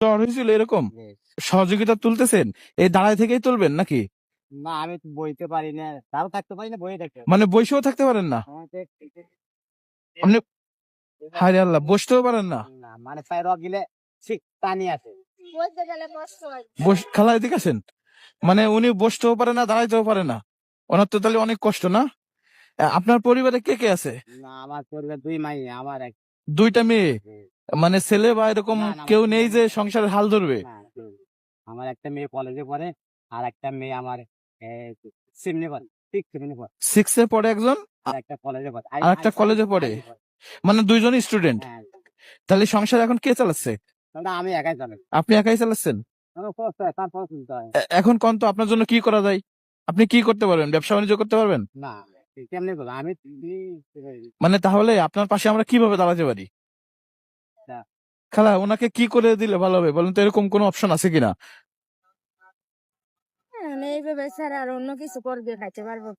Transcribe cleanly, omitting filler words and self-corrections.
জ্বর হয়েছিল এরকম বেশ। সহযোগিতা তুলতেছেন, এই দাঁড়ায় থেকেই তুলবেন নাকি? না আমি তো বইতে পারি না, তাও থাকতে পারি না, বইয়ে থাকতে পারি। মানে বসেও থাকতে পারেন না? আপনি হায় রে আল্লাহ, বসতেও পারেন না? না মানে পায়ের রগ গিলে ঠিক টানি আছে। খালা এদিকে আসেন। মানে উনি বসতেও পারে না, দাঁড়াইতেও পারে না। ওনার তো তাহলে অনেক কষ্ট না? আপনার পরিবারে কে কে আছে? না আমার পরিবার দুই মাই, আমার এক। দুইটা মেয়ে? মানে ছেলে বা এরকম না, না, কেউ আমার নেই ছেলে যে নেই। সংসারের হাল ধরবে? না, আমার একটা মেয়ে কলেজে পড়ে, আর একটা মেয়ে আমার সিমনি পড়ে, ঠিক সিমনি পড়ে, 6 এ পড়ে একজন, আর একটা কলেজে পড়ে, আর একটা কলেজে পড়ে। মানে দুইজন স্টুডেন্ট। হ্যাঁ। তাহলে সংসার এখন কে চালাচ্ছে? তাহলে আমি একাই চালাই। আপনি একাই চালাচ্ছেন? আমার কষ্ট হয়, তারপর শুনতে হয়। এখন কোন তো আপনার জন্য কি করা যায়? আপনি কি করতে পারবেন? ব্যবসা বাণিজ্য করতে পারবেন? না কেমনি বলবো আমি মানে তাহলে আপনার পাশে আমরা কিভাবে দাঁড়াতে পারি? না। খালা ওনাকে কি করে দিলে ভালো হবে বলুন তো, এরকম কোনো অপশন আছে কিনা? এইভাবে ছাড়া আর অন্য কিছু করবে খাইতে পারবো?